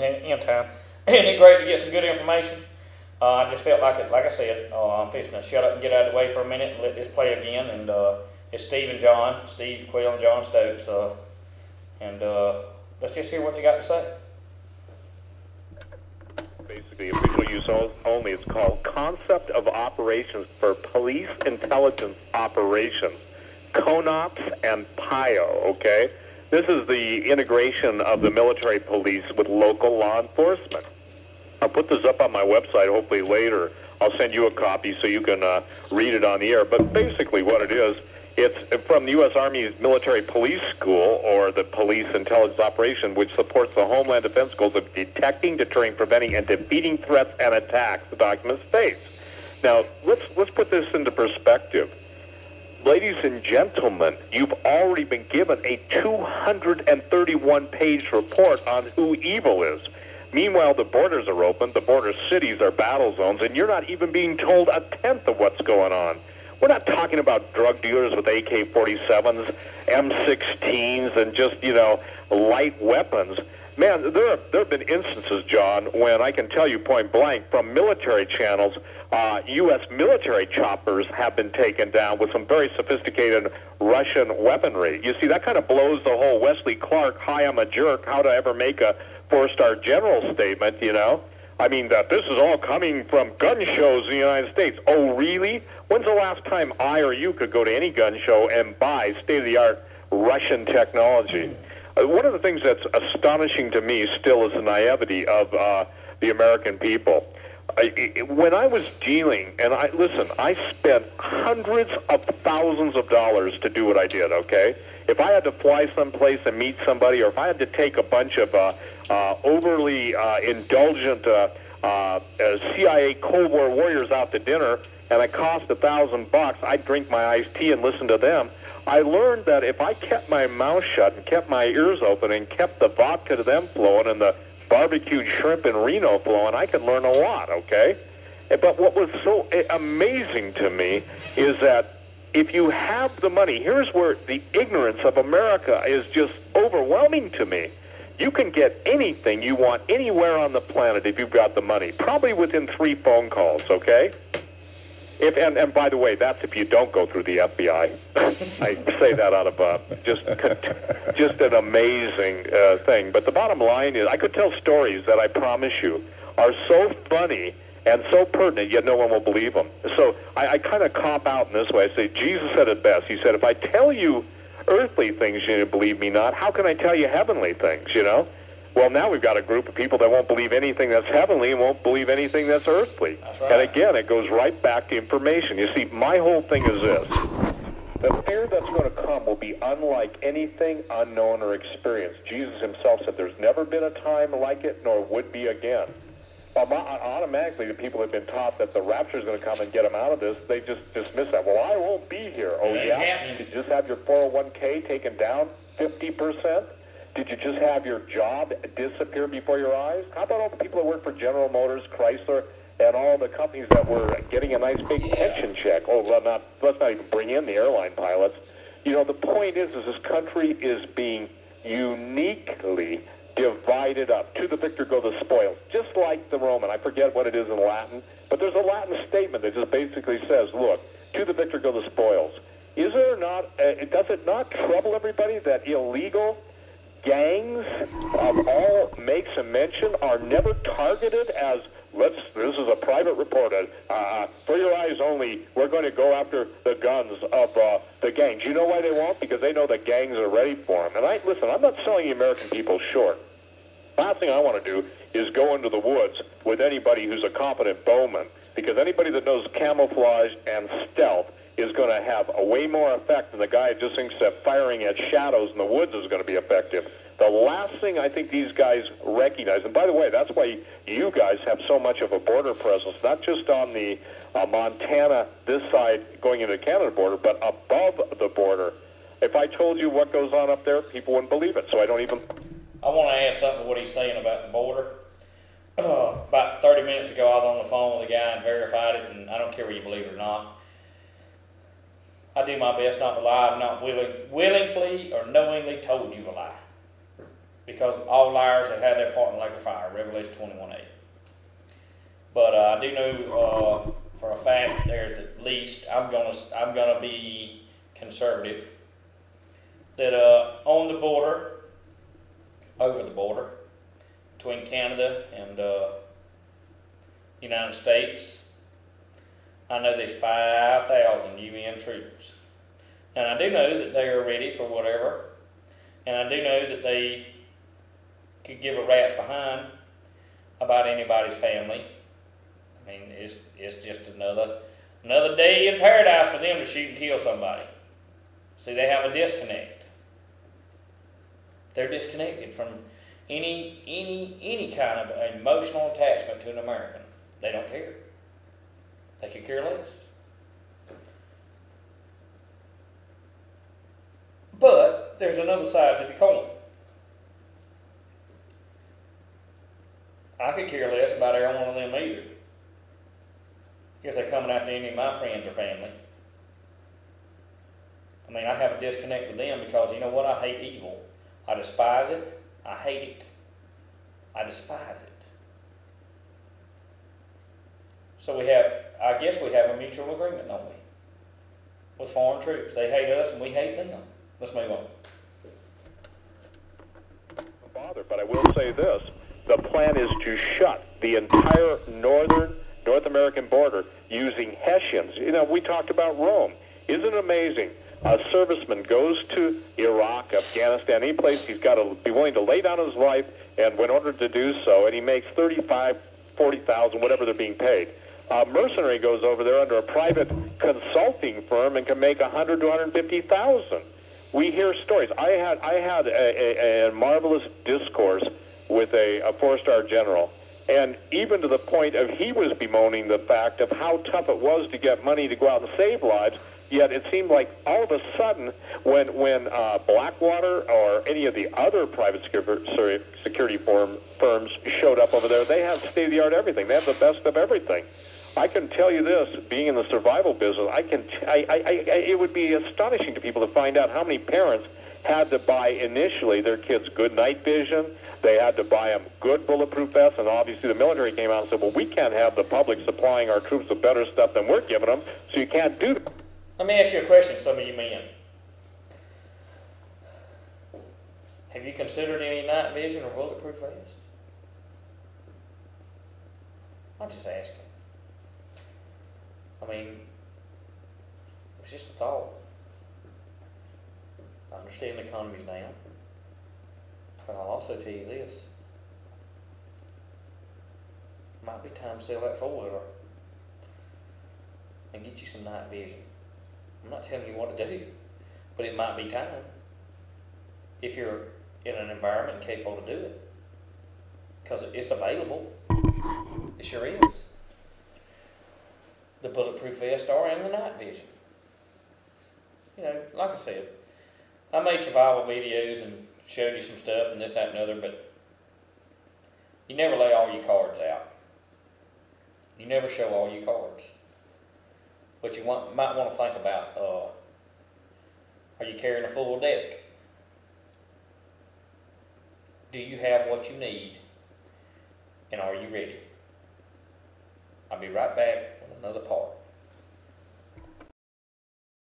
in time. Isn't it great to get some good information? I just felt like it, like I said, I'm fixing to shut up and get out of the way for a minute and let this play again. And it's Steve and John, Steve Quill and John Stokes. And let's just hear what they got to say. Basically, official use only. It's called Concept of Operations for Police Intelligence Operations, CONOPS and PIO, okay? This is the integration of the military police with local law enforcement. I'll put this up on my website hopefully later. I'll send you a copy so you can read it on the air. But basically what it is, it's from the U.S. Army's Military Police School, or the Police Intelligence Operation, which supports the Homeland Defense goals of detecting, deterring, preventing, and defeating threats and attacks, the document states. Now, let's put this into perspective. Ladies and gentlemen, you've already been given a 231-page report on who evil is. Meanwhile, the borders are open, the border cities are battle zones, and you're not even being told a tenth of what's going on. We're not talking about drug dealers with AK-47s, M16s, and just, light weapons. Man, there have been instances, John, when I can tell you point blank, from military channels, U.S. military choppers have been taken down with some very sophisticated Russian weaponry. You see, that kind of blows the whole Wesley Clark, hi, I'm a jerk, how to ever make a four-star general statement, I mean, that this is all coming from gun shows in the United States. Oh, really? When's the last time I or you could go to any gun show and buy state-of-the-art Russian technology? One of the things that's astonishing to me still is the naivety of the American people. When I was dealing, and I spent hundreds of thousands of dollars to do what I did, okay? If I had to fly someplace and meet somebody, or if I had to take a bunch of overly indulgent CIA Cold War warriors out to dinner, and it cost $1,000, I'd drink my iced tea and listen to them. I learned that if I kept my mouth shut and kept my ears open and kept the vodka to them flowing and the barbecued shrimp in Reno flowing, I could learn a lot, okay? But what was so amazing to me is that if you have the money, here's where the ignorance of America is just overwhelming to me. You can get anything you want anywhere on the planet if you've got the money, probably within 3 phone calls, okay? And by the way, that's if you don't go through the FBI. I say that out of just an amazing thing. But the bottom line is, I could tell stories that I promise you are so funny and so pertinent, yet no one will believe them. So I kind of cop out in this way. I say, Jesus said it best. He said, if I tell you earthly things, you believe me not, how can I tell you heavenly things, Well, now we've got a group of people that won't believe anything that's heavenly and won't believe anything that's earthly. That's right. And again, it goes right back to information. You see, my whole thing is this. The fear that's going to come will be unlike anything unknown or experienced. Jesus himself said there's never been a time like it, nor would be again. Automatically, the people have been taught that the rapture is going to come and get them out of this. They just dismiss that. Well, I won't be here. Oh, yeah? Did you just have your 401k taken down 50%? Did you just have your job disappear before your eyes? How about all the people that work for General Motors, Chrysler, and all the companies that were getting a nice big pension check? Oh, well, let's not even bring in the airline pilots. The point is this country is being uniquely divided up. To the victor go the spoils. Just like the Roman. I forget what it is in Latin, but there's a Latin statement that just basically says, look, to the victor go the spoils. Is there not, does it not trouble everybody that illegal gangs of all makes and mention are never targeted as, this is a private report, for your eyes only, we're going to go after the guns of the gangs. You know why they won't? Because they know the gangs are ready for them. And listen, I'm not selling the American people short. Last thing I want to do is go into the woods with anybody who's a competent bowman, because anybody that knows camouflage and stealth is going to have a way more effect than the guy who just thinks that firing at shadows in the woods is going to be effective. The last thing I think these guys recognize, and by the way, that's why you guys have so much of a border presence, not just on the Montana, this side going into the Canada border, but above the border. If I told you what goes on up there, people wouldn't believe it, so I don't even... I want to add something to what he's saying about the border. About 30 minutes ago, I was on the phone with a guy and verified it, and I don't care whether you believe it or not. I do my best not to lie. I've not willingly or knowingly told you a lie. because all liars have had their part in the lake of fire, Revelation 21:8. But I do know for a fact there's at least, I'm gonna be conservative, that on the border, over the border, between Canada and United States, I know there's 5,000 UN troops. And I do know that they are ready for whatever. And I do know that they could give a rat's behind about anybody's family. I mean, it's just another day in paradise for them to shoot and kill somebody. See, they have a disconnect. They're disconnected from any kind of emotional attachment to an American. They don't care. They could care less. But there's another side to the coin. I could care less about every one of them either, if they're coming after any of my friends or family. I mean, I have a disconnect with them because, you know what, I hate evil. I despise it. I hate it. I despise it. So I guess we have a mutual agreement, don't we? With foreign troops. They hate us and we hate them. Let's move on. Bother, but I will say this. The plan is to shut the entire North American border using Hessians. You know, we talked about Rome. Isn't it amazing? A serviceman goes to Iraq, Afghanistan, any place he's got to be willing to lay down his life, and in order to do so, and he makes 35, 40,000, whatever they're being paid. A mercenary goes over there under a private consulting firm and can make 100 to 150,000. We hear stories. I had a marvelous discourse with a four-star general, and even to the point of he was bemoaning the fact of how tough it was to get money to go out and save lives. Yet it seemed like all of a sudden, when Blackwater or any of the other private security firms showed up over there, they have state-of-the-art everything. They have the best of everything. I can tell you this, being in the survival business, it would be astonishing to people to find out how many parents had to buy initially their kids good night vision. They had to buy them good bulletproof vests, and obviously the military came out and said, well, we can't have the public supplying our troops with better stuff than we're giving them, so you can't do that. Let me ask you a question, some of you men. Have you considered any night vision or bulletproof vests? I'm just asking. I mean, it's just a thought. I understand the economy's down, but I'll also tell you this. Might be time to sell that four-wheeler and get you some night vision. I'm not telling you what to do, but it might be time if you're in an environment capable to do it, because it's available. It sure is. The bulletproof vest and the night vision. You know, like I said, I made survival videos and showed you some stuff and this, that, and the other, but you never lay all your cards out. You never show all your cards. But you might want to think about, are you carrying a full deck? Do you have what you need? And are you ready? I'll be right back with another part.